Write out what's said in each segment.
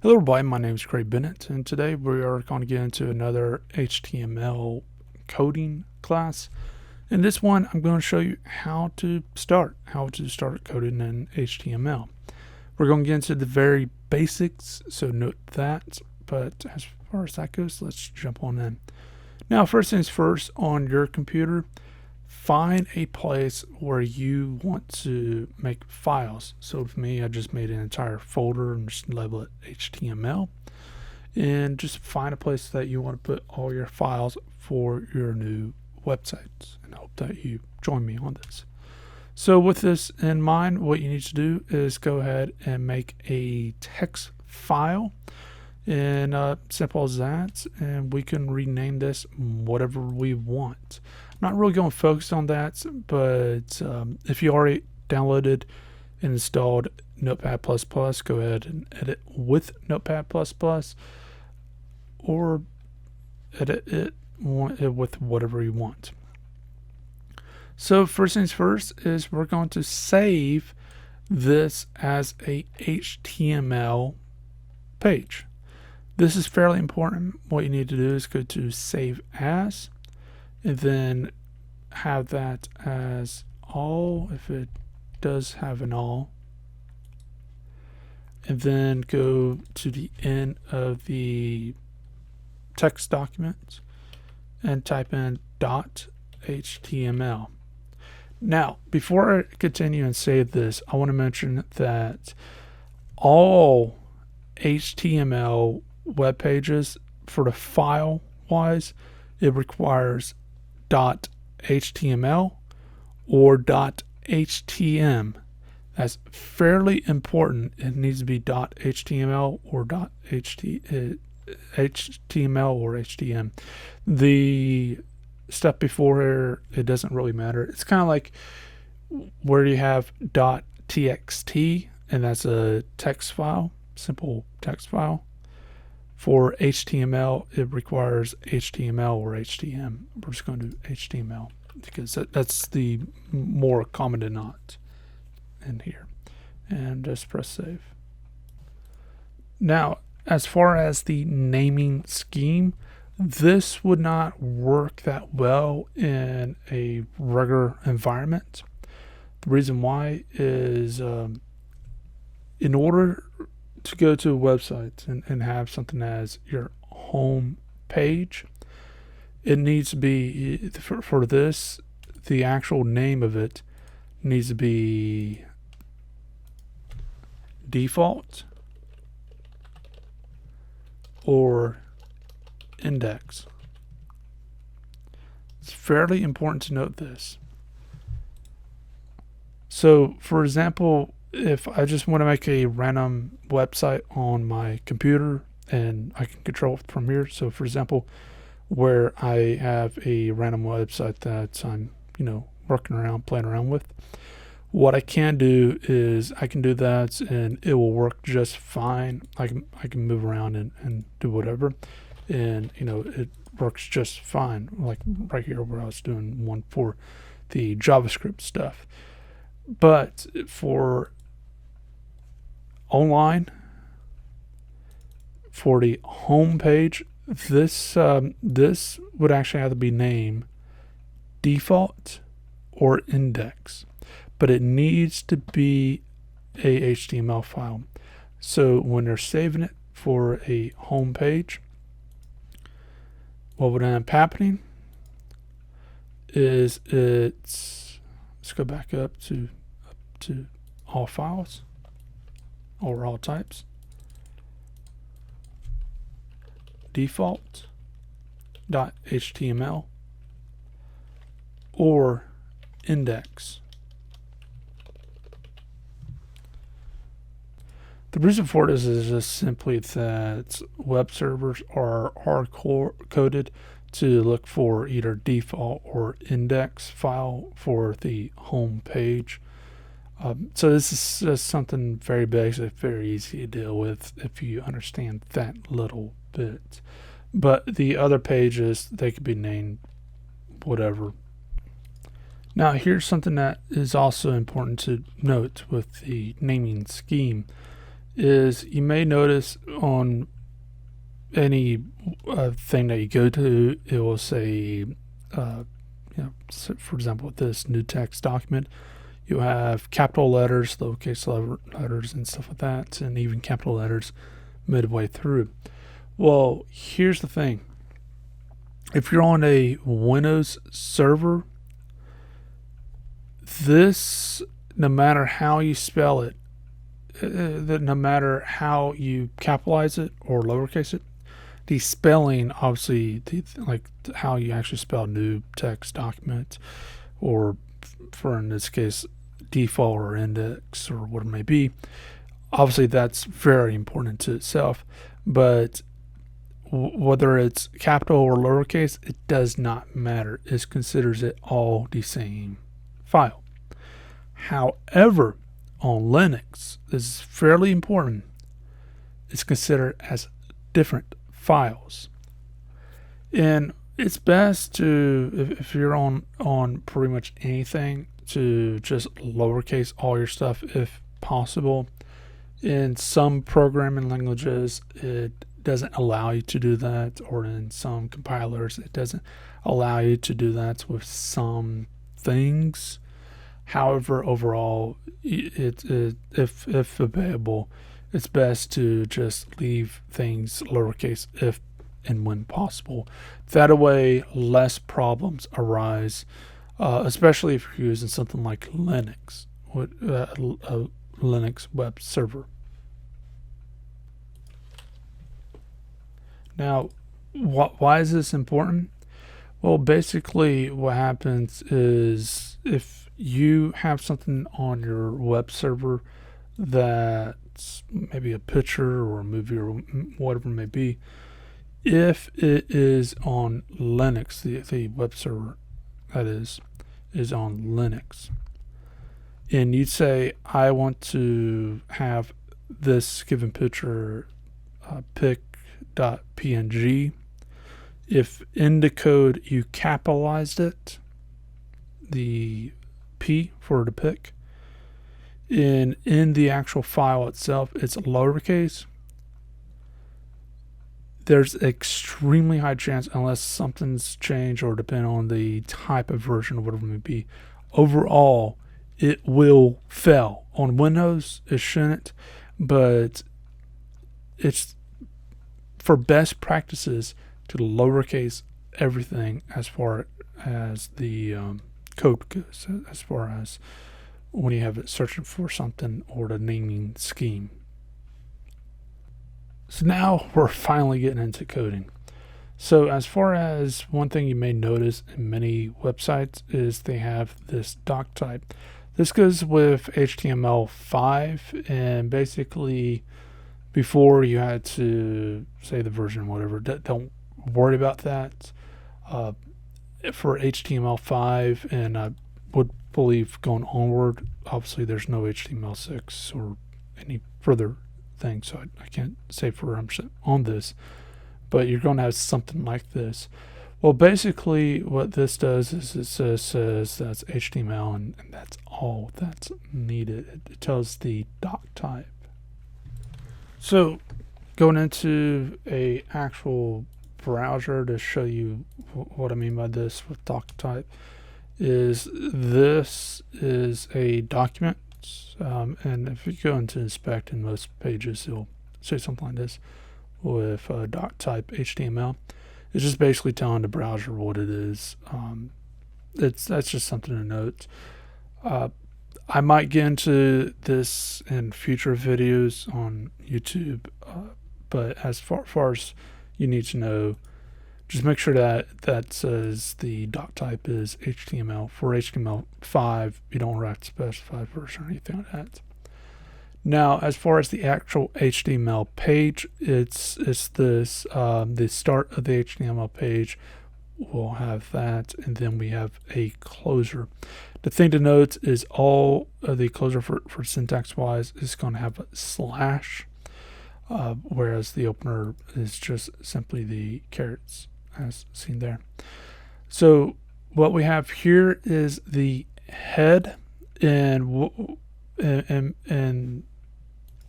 Hello everybody, my name is Craig Bennett, and today we are going to get into another HTML coding class. In this one, I'm going to show you how to start coding in HTML. We're going to get into the very basics, so note that, but as far as that goes, let's jump on in. Now, first things first, on your computer, find a place where you want to make files. So for me, I just made an entire folder and just label it HTML. And just find a place that you want to put all your files for your new websites. And I hope that you join me on this. So with this in mind, what you need to do is go ahead and make a text file. And simple as that, and we can rename this whatever we want. I'm not really going to focus on that, but if you already downloaded and installed Notepad++, go ahead and edit with Notepad++, or edit it with whatever you want. So first things first is we're going to save this as a HTML page. This is fairly important. What you need to do is go to Save As, and then have that as all, if it does have an all, and then go to the end of the text document and type in .html. Now, before I continue and save this, I want to mention that all HTML web pages, for the file wise, it requires .html or .htm. That's fairly important. It needs to be .html or .html or HTM. The step before here, it doesn't really matter. It's kind of like where you have .txt, and that's a text file, simple text file. For HTML, it requires HTML or HTM. We're just going to do HTML because that's the more common than not in here. And just press save. Now, as far as the naming scheme, this would not work that well in a regular environment. The reason why is in order to go to a website and have something as your home page, it needs to be, for this, the actual name of it needs to be default or index. It's fairly important to note this. So, for example, if I just want to make a random website on my computer and I can control it from here. So for example, where I have a random website that I'm, working around, playing around with, what I can do is I can do that and it will work just fine. I can move around and do whatever. And, it works just fine. Like right here where I was doing one for the JavaScript stuff. But for online, for the home page, this would actually have to be named default or index, but it needs to be a HTML file. So when they're saving it for a home page, what would end up happening is let's go back up to all files or all types, default.html or index. The reason for this is just simply that web servers are hard coded to look for either default or index file for the home page. So this is just something very basic, very easy to deal with if you understand that little bit. But the other pages, they could be named whatever. Now here's something that is also important to note with the naming scheme is you may notice on any thing that you go to, it will say, so for example, with this new text document, you have capital letters, lowercase letters, and stuff like that, and even capital letters midway through. Well, here's the thing. If you're on a Windows server, this, no matter how you spell it, no matter how you capitalize it or lowercase it, the spelling, obviously, like how you actually spell new text document, or for in this case, default or index or what it may be, obviously that's very important to itself. But whether it's capital or lowercase, it does not matter. It considers it all the same file. However, on Linux, this is fairly important, it's considered as different files. And it's best to, if you're on pretty much anything, to just lowercase all your stuff if possible. In some programming languages, it doesn't allow you to do that, or in some compilers, it doesn't allow you to do that with some things. However, overall, if available, it's best to just leave things lowercase if and when possible. That way, less problems arise, especially if you're using something like Linux, a Linux web server. Now, why is this important? Well, basically, what happens is if you have something on your web server that's maybe a picture or a movie or whatever it may be, if it is on Linux, the web server that is on Linux, and you'd say, I want to have this given picture pic.png. If in the code you capitalized it, the P for the pic, and in the actual file itself it's lowercase, there's extremely high chance, unless something's changed or depend on the type of version or whatever it may be, overall it will fail. On Windows it shouldn't, but it's for best practices to lowercase everything as far as the code goes, as far as when you have it searching for something or the naming scheme. So now we're finally getting into coding. So as far as one thing you may notice in many websites is they have this Doctype. This goes with HTML5, and basically before you had to say the version, whatever, don't worry about that. For HTML5, and I would believe going onward, obviously there's no HTML6 or any further thing, so I can't say for 100% on this, but you're going to have something like this. Well, basically what this does is it says that's HTML, and that's all that's needed. It tells the Doctype. So going into a actual browser to show you what I mean by this with Doctype is this is a document, and if you go into inspect in most pages, it'll say something like this with Doctype HTML. It's just basically telling the browser what it is. That's just something to note. I might get into this in future videos on YouTube, but as far as you need to know, just make sure that says the Doctype is HTML. For HTML5, you don't have to specify version or anything like that. Now, as far as the actual HTML page, it's this, the start of the HTML page will have that, and then we have a closer. The thing to note is all of the closer for syntax-wise is going to have a slash, whereas the opener is just simply the carets, as seen there. So what we have here is the head, and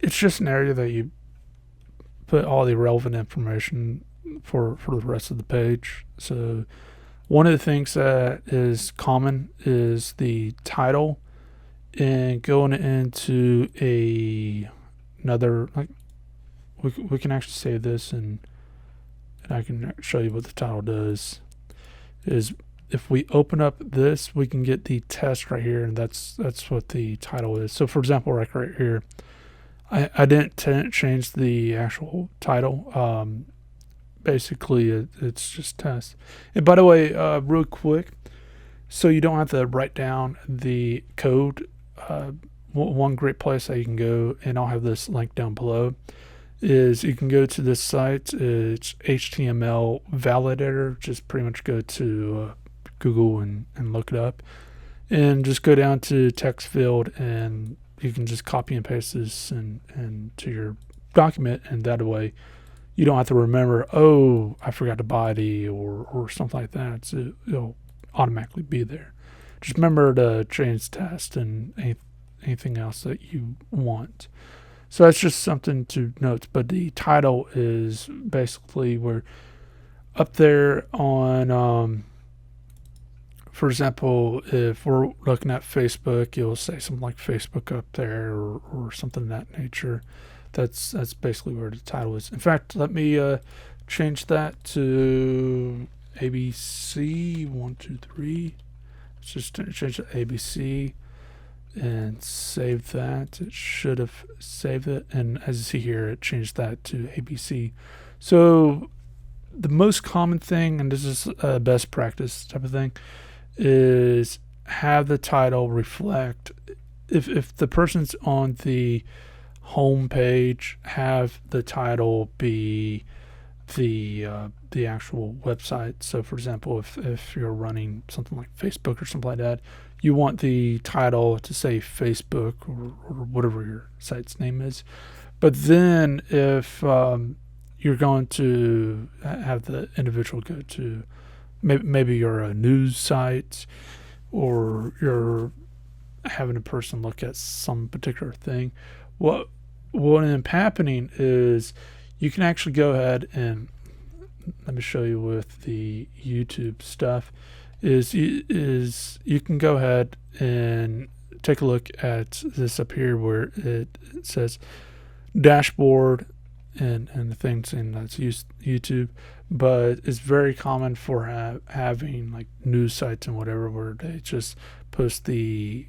it's just an area that you put all the relevant information for the rest of the page. So one of the things that is common is the title, and going into another, like, we can actually save this, and I can show you what the title does. Is if we open up this, we can get the test right here, and that's what the title is. So for example, right here, I didn't change the actual title. Basically, it's just test. And by the way, real quick, so you don't have to write down the code, one great place that you can go, and I'll have this link down below, is you can go to this site. It's HTML validator. Just pretty much go to Google and look it up, and just go down to text field, and you can just copy and paste this and to your document, and that way you don't have to remember, oh, I forgot to buy the or something like that. So it'll automatically be there. Just remember to change test and anything else that you want. So that's just something to note. But the title is basically where up there on, for example, if we're looking at Facebook, you'll say something like Facebook up there or something of that nature. That's basically where the title is. In fact, let me change that to ABC 1 2 3. Let's just change it to ABC and save that. It should have saved it, and as you see here, it changed that to ABC. So the most common thing, and this is a best practice type of thing, is have the title reflect. If the person's on the home page, have the title be the actual website. So for example, if you're running something like Facebook or something like that, you want the title to say Facebook or whatever your site's name is. But then if you're going to have the individual go to, maybe you're a news site, or you're having a person look at some particular thing, what ends up happening is you can actually go ahead and, let me show you with the YouTube stuff, is you can go ahead and take a look at this up here where it says dashboard and the things, and that's YouTube, but it's very common for having like news sites and whatever, where they just post the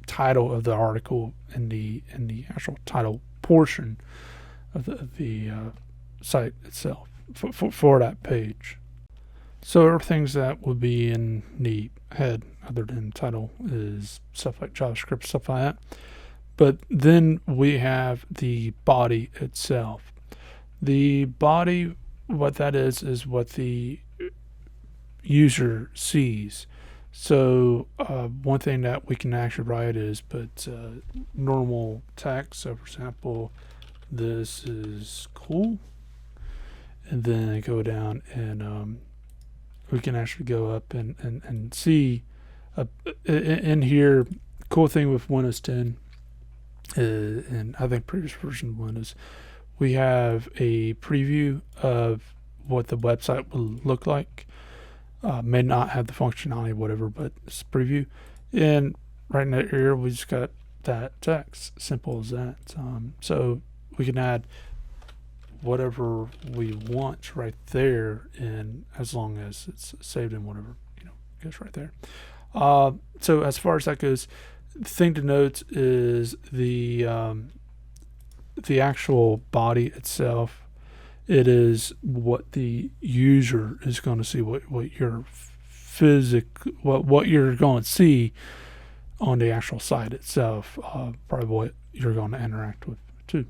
title of the article in the actual title portion of the site itself for that page. So other things that would be in the head other than title is stuff like JavaScript, stuff like that. But then we have the body itself. The body, what that is what the user sees. So one thing that we can actually write is put normal text. So for example, this is cool, and then go down and we can actually go up and see in here. Cool thing with Windows 10 and I think previous version of Windows, we have a preview of what the website will look like. May not have the functionality, whatever, but it's a preview. And right in that area, we just got that text. Simple as that. So we can add whatever we want right there, and as long as it's saved in whatever, goes right there. So as far as that goes, the thing to note is the actual body itself. It is what the user is going to see, what you're going to see on the actual site itself. Probably what you're going to interact with too.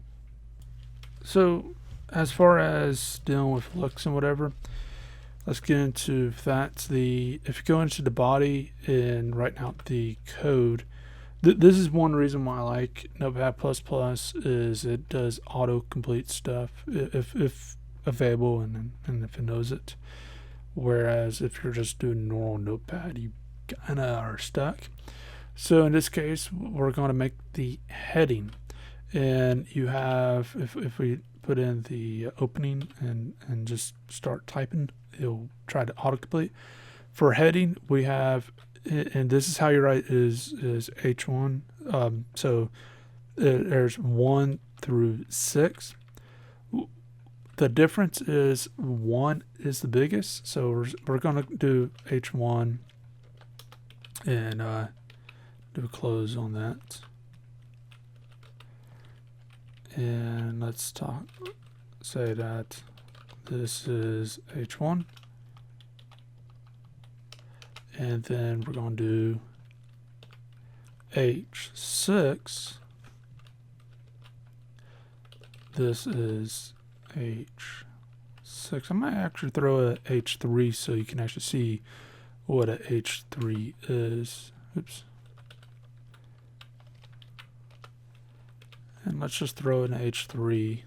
So as far as dealing with looks and whatever, let's get into that. If you go into the body and write out the code, this is one reason why I like Notepad++, is it does autocomplete stuff if available and if it knows it. Whereas if you're just doing normal Notepad, you kind of are stuck. So in this case, we're going to make the heading. And you have, if we put in the opening and just start typing, it'll try to autocomplete. For heading, we have, and this is how you write is H1. So there's 1 through 6. The difference is 1 is the biggest, so we're going to do H1 and do a close on that. And let's say that this is H1. And then we're going to do H6. This is H6. I might actually throw a H3 so you can actually see what a H3 is. Oops. And let's just throw in H3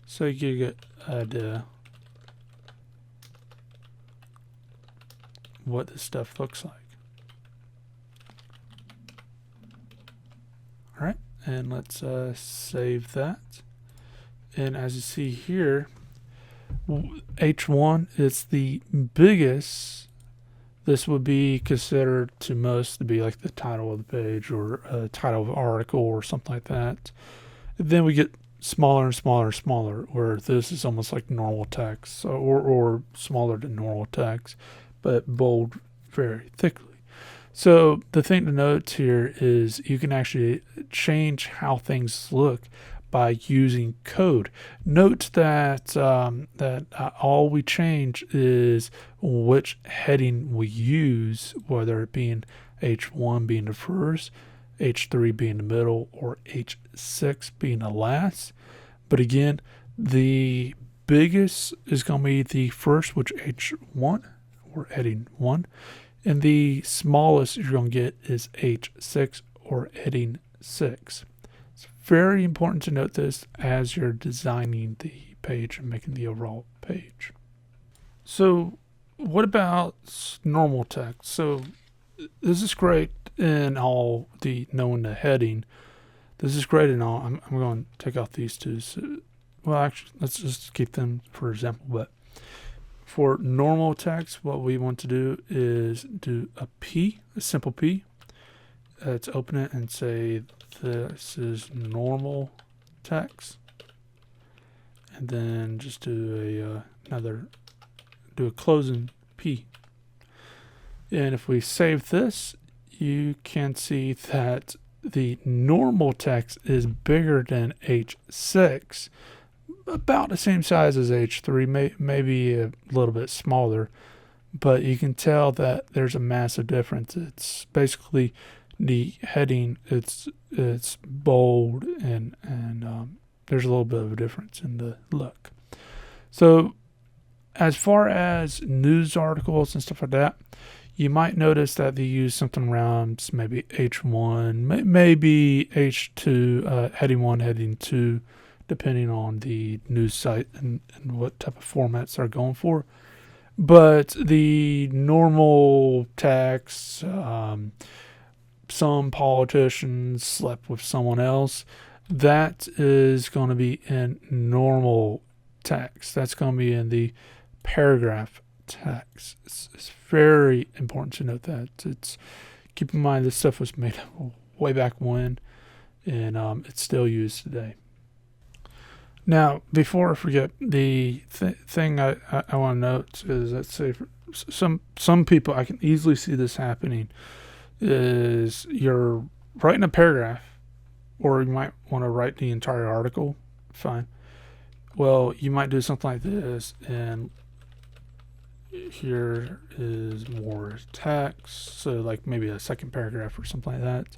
so you can get an idea what this stuff looks like. Alright, and let's save that. And as you see here, H1 is the biggest. This would be considered to most to be like the title of the page or a title of an article or something like that. And then we get smaller and smaller and smaller, where this is almost like normal text, or smaller than normal text, but bold very thickly. So the thing to note here is you can actually change how things look by using code. Note that all we change is which heading we use, whether it being H1 being the first, H3 being the middle, or H6 being the last. But again, the biggest is going to be the first, which H1 or heading 1, and the smallest you're going to get is H6 or heading 6. It's very important to note this as you're designing the page and making the overall page. So what about normal text? So this is great in all the knowing the heading. This is great in all. I'm going to take out these two. So, well, actually, let's just keep them for example. But for normal text, what we want to do is do a P, a simple P. Let's open it and say this is normal text, and then just do a closing P. And if we save this, you can see that the normal text is bigger than H6, about the same size as H3, maybe a little bit smaller, but you can tell that there's a massive difference. It's basically the heading, it's bold, and there's a little bit of a difference in the look. So as far as news articles and stuff like that, you might notice that they use something around maybe H1, maybe H2, heading 1, heading 2, depending on the news site and what type of formats they're going for. But the normal text, some politicians slept with someone else, that is going to be in normal text. That's going to be in the paragraph text. It's very important to note that. Keep in mind this stuff was made way back when, and it's still used today. Now, before I forget, the thing I want to note is, let's say for some people, I can easily see this happening, is you're writing a paragraph, or you might want to write the entire article. Fine. Well, you might do something like this, and here is more text, so like maybe a second paragraph or something like that.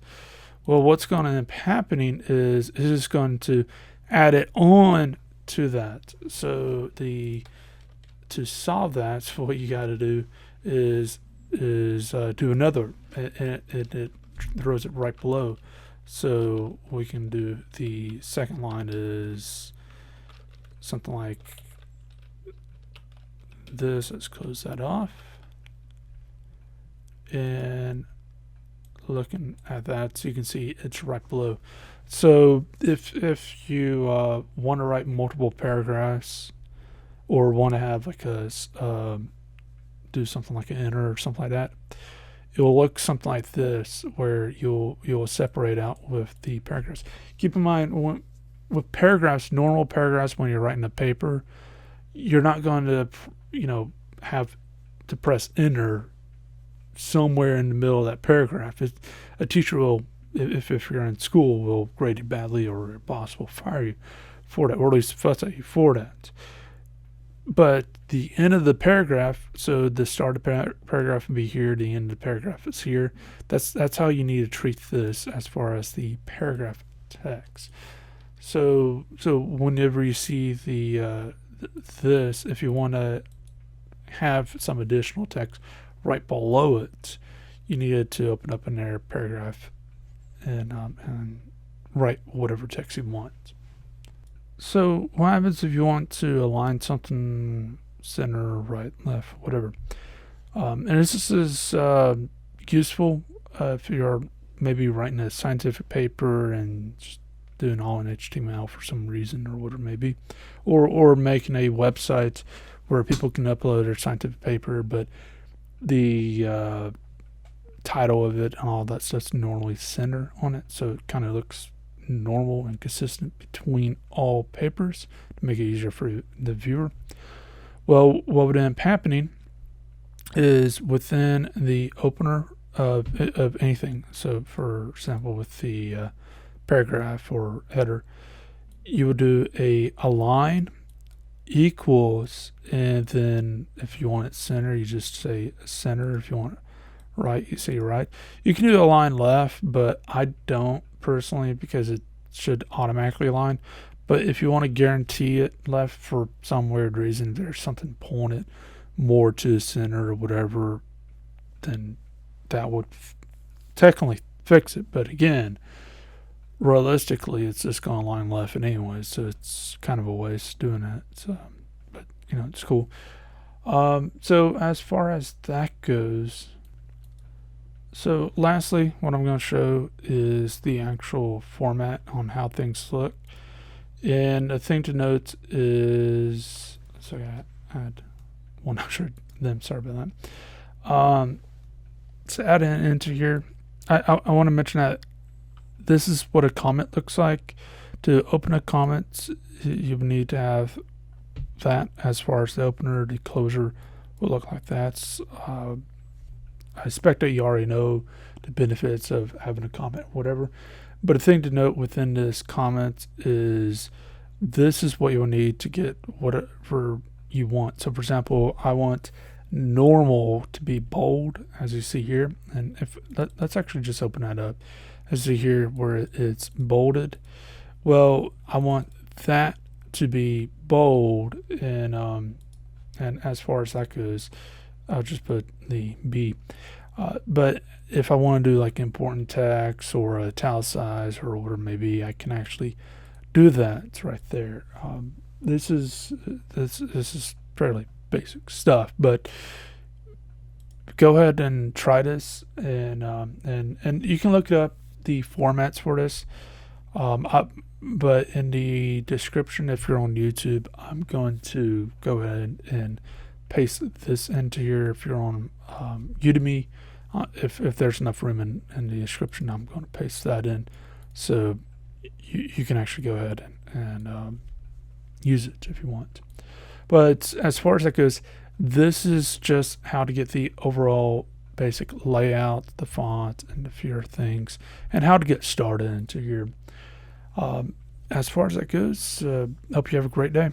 Well, what's going to end up happening is it's just going to add it on to that. So to solve that, so what you got to do is do another, and it throws it right below. So we can do the second line is something like this. Let's close that off, and looking at that, so you can see it's right below. So if you want to write multiple paragraphs, or want to have like do something like an enter or something like that, it will look something like this, where you'll separate out with the paragraphs. Keep in mind, with paragraphs, normal paragraphs, when you're writing a paper, you're not going to have to press enter somewhere in the middle of that paragraph. A teacher will, if you're in school, will grade you badly, or your boss will fire you for that, or at least fuss at you for that. But the end of the paragraph, so the start of the paragraph would be here, the end of the paragraph is here. That's how you need to treat this as far as the paragraph text. So whenever you see this, if you want to have some additional text right below it, you needed to open up in there paragraph and write whatever text you want. So what happens if you want to align something center, right, left, whatever? And this is useful if you're maybe writing a scientific paper and just doing all in HTML for some reason, or whatever it may be, or making a website where people can upload their scientific paper, but the title of it and all that stuff's normally center on it, so it kind of looks normal and consistent between all papers to make it easier for the viewer. Well, what would end up happening is within the opener of anything, so for example with the paragraph or header, you would do a align equals, and then if you want it center, you just say center. If you want it right, you say right. You can do align left, but I don't personally, because it should automatically align. But if you want to guarantee it left for some weird reason, there's something pulling it more to the center or whatever, then that would technically fix it. But again, realistically, it's just going to align left anyway, so it's kind of a waste doing that. So, but it's cool. So as far as that goes, so lastly, what I'm going to show is the actual format on how things look. And a thing to note is, so I had one extra them, sorry about that. To add into here, I want to mention that this is what a comment looks like. To open a comment, you need to have that as far as the opener. The closure will look like that. I expect that you already know the benefits of having a comment, whatever. But a thing to note within this comment is this is what you'll need to get whatever you want. So for example, I want normal to be bold, as you see here. And if let's actually just open that up. As you see here where it's bolded. Well, I want that to be bold, and as far as that goes, I'll just put the B. But if I want to do like important text or italicize or whatever it may be, I can actually do that. It's right there. This is fairly basic stuff, but go ahead and try this, and you can look up the formats for this. But in the description, if you're on YouTube, I'm going to go ahead and paste this into here. If you're on Udemy, if there's enough room in the description, I'm going to paste that in, so you can actually go ahead and use it if you want. But as far as that goes, this is just how to get the overall basic layout, the font, and a few other things, and how to get started into here. As far as that goes, hope you have a great day.